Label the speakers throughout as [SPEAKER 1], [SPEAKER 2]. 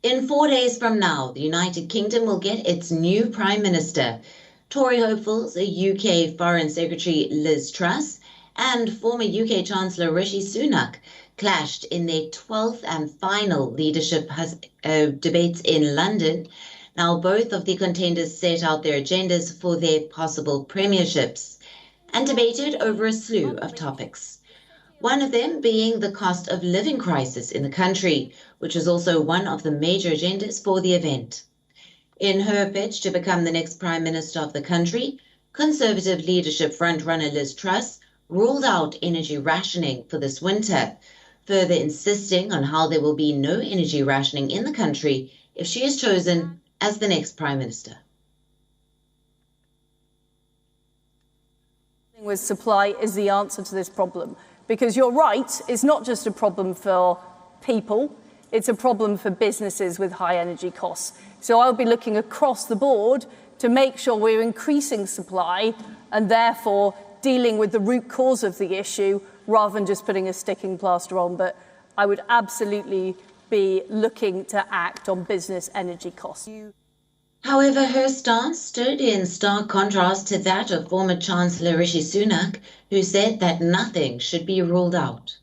[SPEAKER 1] In 4 days from now, the United Kingdom will get its new Prime Minister. Tory hopefuls, UK Foreign Secretary Liz Truss and former UK Chancellor Rishi Sunak clashed in their 12th and final leadership debates in London. Now, both of the contenders set out their agendas for their possible premierships and debated over a slew of topics. One of them being the cost of living crisis in the country, which was also one of the major agendas for the event. In her pitch to become the next Prime Minister of the country, Conservative leadership frontrunner Liz Truss ruled out energy rationing for this winter, further insisting on how there will be no energy rationing in the country if she is chosen as the next Prime Minister.
[SPEAKER 2] With supply is the answer to this problem. Because you're right, it's not just a problem for people, it's a problem for businesses with high energy costs. So I'll be looking across the board to make sure we're increasing supply and therefore dealing with the root cause of the issue rather than just putting a sticking plaster on. But I would absolutely be looking to act on business energy costs.
[SPEAKER 1] However, her stance stood in stark contrast to that of former Chancellor Rishi Sunak, who said that nothing should be ruled out.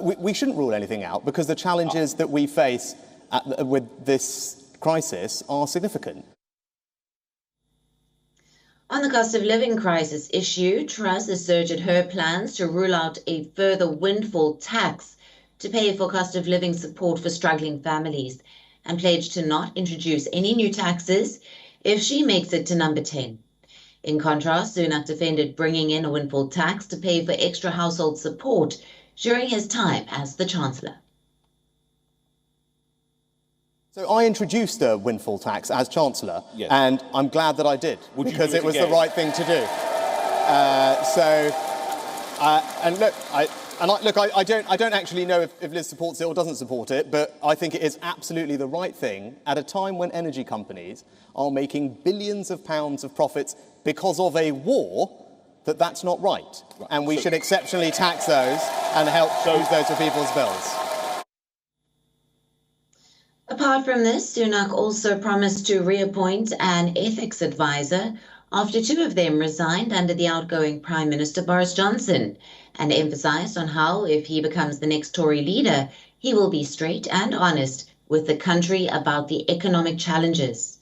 [SPEAKER 3] We shouldn't rule anything out because the challenges that we face with this crisis are significant.
[SPEAKER 1] On the cost of living crisis issue, Truss asserted her plans to rule out a further windfall tax to pay for cost of living support for struggling families, and pledged to not introduce any new taxes if she makes it to number 10. In contrast, Sunak defended bringing in a windfall tax to pay for extra household support during his time as the Chancellor.
[SPEAKER 3] So I introduced a windfall tax as Chancellor,
[SPEAKER 4] yes.
[SPEAKER 3] And I'm glad that I did, because it was the right thing to do. I don't actually know if Liz supports it or doesn't support it, but I think it is absolutely the right thing at a time when energy companies are making billions of pounds of profits because of a war. That's not right. And we should exceptionally tax those and help use those for people's bills.
[SPEAKER 1] Apart from this, Sunak also promised to reappoint an ethics advisor after two of them resigned under the outgoing Prime Minister Boris Johnson, and emphasised on how, if he becomes the next Tory leader, he will be straight and honest with the country about the economic challenges.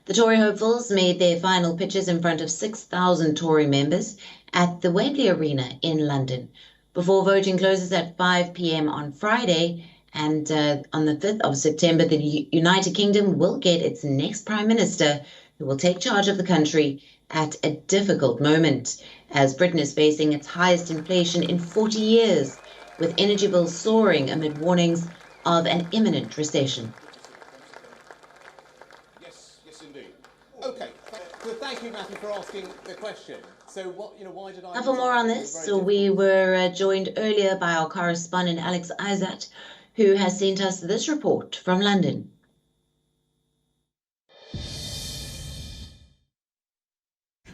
[SPEAKER 1] The Tory hopefuls made their final pitches in front of 6,000 Tory members at the Wembley Arena in London, before voting closes at 5 p.m. on Friday. And on the 5th of September, the United Kingdom will get its next Prime Minister, who will take charge of the country at a difficult moment, as Britain is facing its highest inflation in 40 years, with energy bills soaring amid warnings of an imminent recession.
[SPEAKER 3] Yes, indeed. Okay, so thank you, Matthew, for asking the question. So why did I...
[SPEAKER 1] Now, for more on this, we were joined earlier by our correspondent Alex Isat, who has sent us this report from London.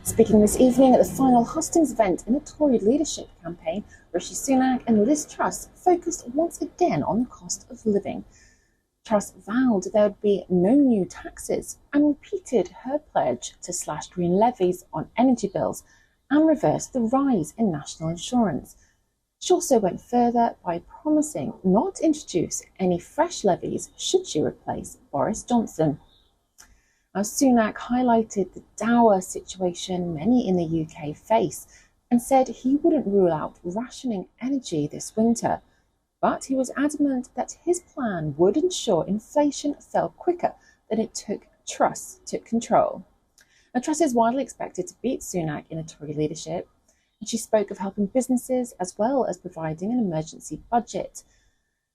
[SPEAKER 5] Speaking this evening at the final hustings event in the Tory leadership campaign, Rishi Sunak and Liz Truss focused once again on the cost of living. Truss vowed there would be no new taxes and repeated her pledge to slash green levies on energy bills and reverse the rise in national insurance. She also went further by promising not to introduce any fresh levies should she replace Boris Johnson. Now, Sunak highlighted the dour situation many in the UK face and said he wouldn't rule out rationing energy this winter, but he was adamant that his plan would ensure inflation fell quicker than it took Truss took control. Now, Truss is widely expected to beat Sunak in a Tory leadership, and she spoke of helping businesses as well as providing an emergency budget.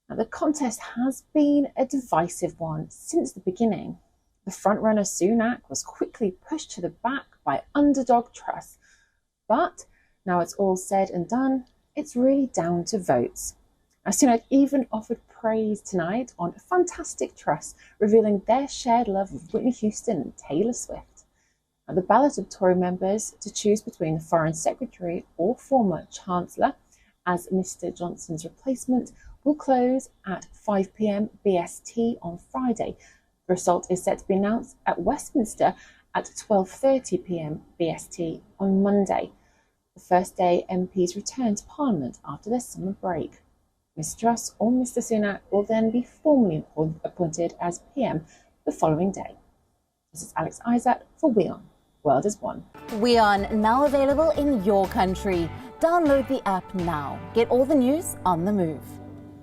[SPEAKER 5] Now, the contest has been a divisive one since the beginning. The frontrunner Sunak was quickly pushed to the back by underdog Truss. But now it's all said and done, it's really down to votes. Now, Sunak even offered praise tonight on Fantastic Truss, revealing their shared love of Whitney Houston and Taylor Swift. Now, the ballot of Tory members to choose between the Foreign Secretary or former Chancellor as Mr Johnson's replacement will close at 5 p.m. BST on Friday. The result is set to be announced at Westminster at 12:30 p.m. BST on Monday, the first day MPs return to Parliament after their summer break. Mr. Truss or Mr. Sunak will then be formally appointed as PM the following day. This is Alex Isaac for WION. World is One.
[SPEAKER 4] WION, now available in your country. Download the app now. Get all the news on the move.